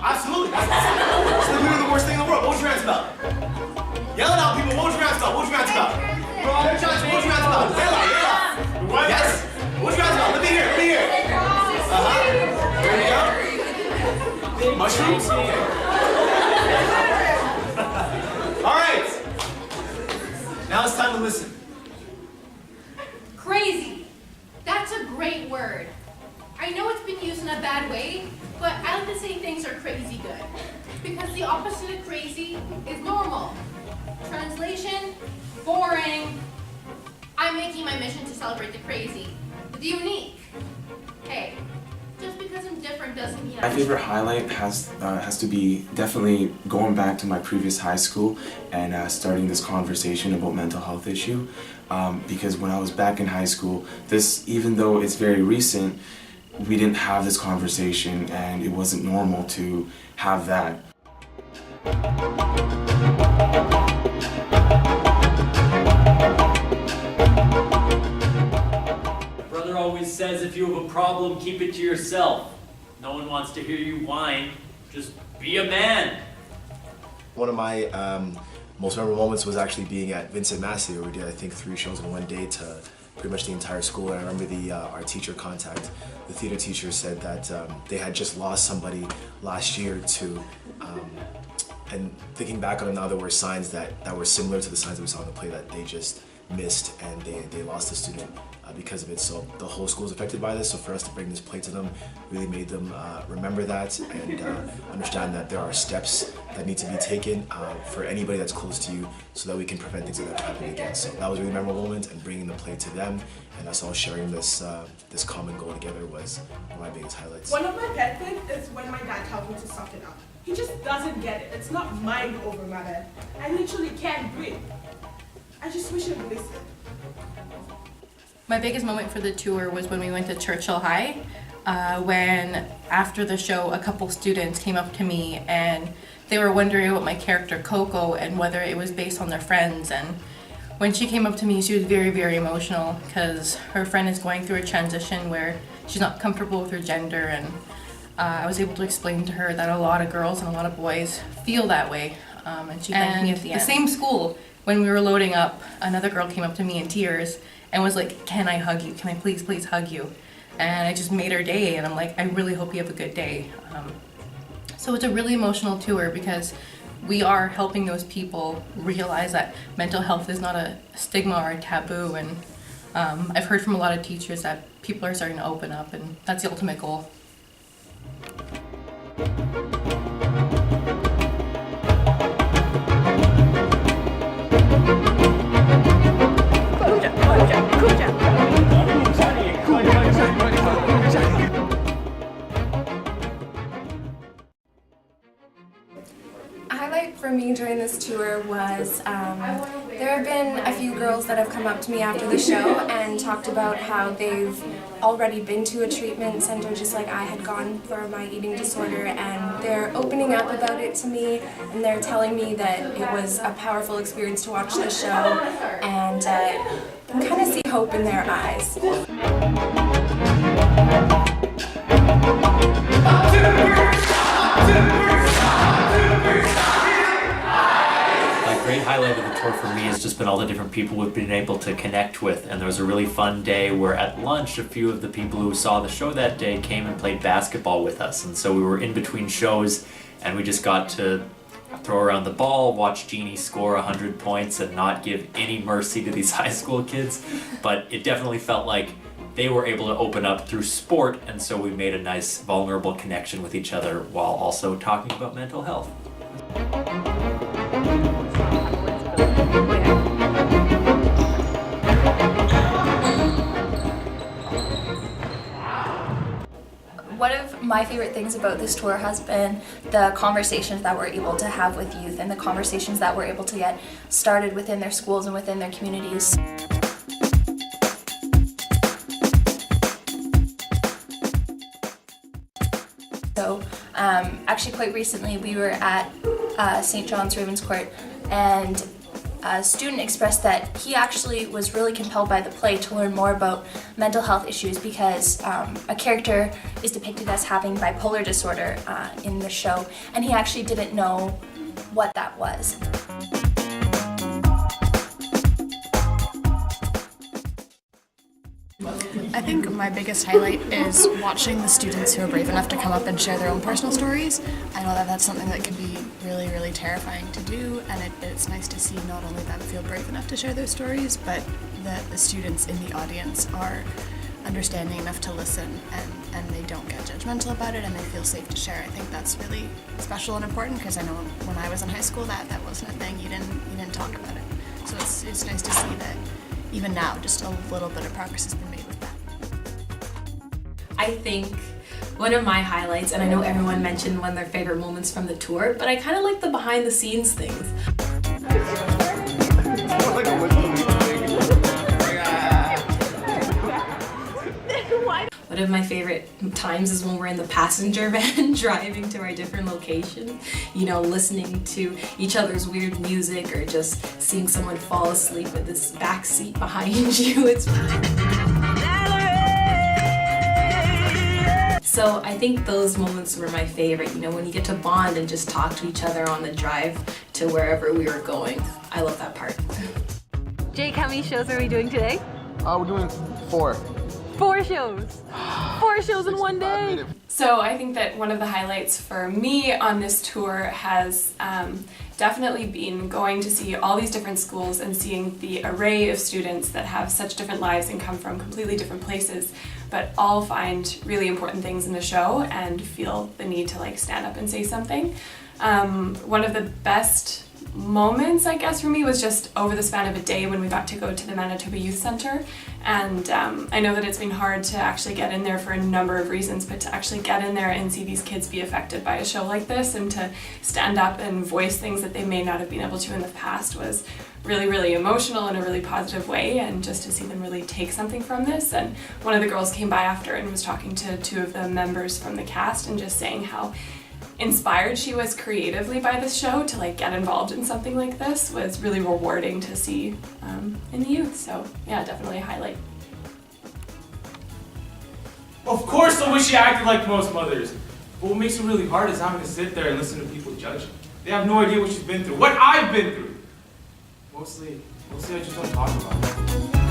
Absolutely. It's literally the worst thing in the world. What was your rant about? Yelling out people. What was your rant about? What was your rant about? Johnson, what was your rant about? Yell out. Yes? What was your rant about? Let me hear. There you go. Mushrooms? All right. Now it's time to listen. Crazy. That's a great word. I know it's been used in a bad way, but I like to say things are crazy good. Because the opposite of crazy is normal. Translation, boring. I'm making my mission to celebrate the crazy, the unique. Hey, just because I'm different doesn't mean My favorite highlight has to be definitely going back to my previous high school and starting this conversation about mental health issue. Because when I was back in high school, even though it's very recent, we didn't have this conversation and it wasn't normal to have that. Brother always says if you have a problem, keep it to yourself. No one wants to hear you whine. Just be a man. One of my most memorable moments was actually being at Vincent Massey, where we did, I think, 3 shows in one day to pretty much the entire school. And I remember our teacher contact, the theater teacher said that they had just lost somebody last year to, and thinking back on it now, there were signs that were similar to the signs that we saw in the play that they just missed, and they lost a student because of it. So the whole school is affected by this, so for us to bring this play to them really made them remember that and understand that there are steps that need to be taken for anybody that's close to you so that we can prevent things like that from happening again. So that was a really memorable moment, and bringing the play to them and us all sharing this common goal together was one of my biggest highlights. One of my pet things is when my dad tells me to suck it up. He just doesn't get it. It's not mind over matter. I literally can't breathe. I just wish he'd listen. My biggest moment for the tour was when we went to Churchill High, when after the show a couple students came up to me and they were wondering about my character Coco and whether it was based on their friends. And when she came up to me, she was very, very emotional because her friend is going through a transition where she's not comfortable with her gender, and I was able to explain to her that a lot of girls and a lot of boys feel that way. And she thanked me at the end. The same school, when we were loading up, another girl came up to me in tears and was like, "Can I hug you? Can I please hug you?" And I just made her day, and I'm like, I really hope you have a good day. So it's a really emotional tour because we are helping those people realize that mental health is not a stigma or a taboo, and I've heard from a lot of teachers that people are starting to open up, and that's the ultimate goal. A highlight for me during this tour was there have been a few girls that have come up to me after the show and talked about how they've already been to a treatment center just like I had gone for my eating disorder, and they're opening up about it to me, and they're telling me that it was a powerful experience to watch the show, and I can kind of see hope in their eyes. A great highlight of the tour for me has just been all the different people we've been able to connect with, and there was a really fun day where at lunch a few of the people who saw the show that day came and played basketball with us, and so we were in between shows and we just got to throw around the ball, watch Jeannie score 100 points and not give any mercy to these high school kids, but it definitely felt like they were able to open up through sport, and so we made a nice vulnerable connection with each other while also talking about mental health. One of my favorite things about this tour has been the conversations that we're able to have with youth and the conversations that we're able to get started within their schools and within their communities. So actually quite recently we were at St. John's Ravenscourt, and a student expressed that he actually was really compelled by the play to learn more about mental health issues because a character is depicted as having bipolar disorder in the show, and he actually didn't know what that was. I think my biggest highlight is watching the students who are brave enough to come up and share their own personal stories. I know that that's something that can be really, really terrifying to do, and it's nice to see not only them feel brave enough to share their stories, but that the students in the audience are understanding enough to listen and they don't get judgmental about it and they feel safe to share. I think that's really special and important because I know when I was in high school that wasn't a thing. You didn't talk about it. So it's nice to see that even now just a little bit of progress has been made with that. I think one of my highlights, and I know everyone mentioned one of their favorite moments from the tour, but I kind of like the behind the scenes things. One of my favorite times is when we're in the passenger van driving to our different locations, you know, listening to each other's weird music or just seeing someone fall asleep in this back seat behind you. So I think those moments were my favorite, you know, when you get to bond and just talk to each other on the drive to wherever we were going. I love that part. Jake, how many shows are we doing today? We're doing 4. 4 shows! 4 shows in one day! So I think that one of the highlights for me on this tour has definitely been going to see all these different schools and seeing the array of students that have such different lives and come from completely different places, but all find really important things in the show and feel the need to like stand up and say something. One of the best moments, I guess, for me was just over the span of a day when we got to go to the Manitoba Youth Centre, and I know that it's been hard to actually get in there for a number of reasons, but to actually get in there and see these kids be affected by a show like this and to stand up and voice things that they may not have been able to in the past was really, really emotional in a really positive way, and just to see them really take something from this. And one of the girls came by after and was talking to 2 of the members from the cast and just saying how inspired she was creatively by this show to like get involved in something like this was really rewarding to see in the youth. So yeah, definitely a highlight. Of course I wish she acted like most mothers. But what makes it really hard is having to sit there and listen to people judge. They have no idea what she's been through, what I've been through. Mostly I just don't talk about it.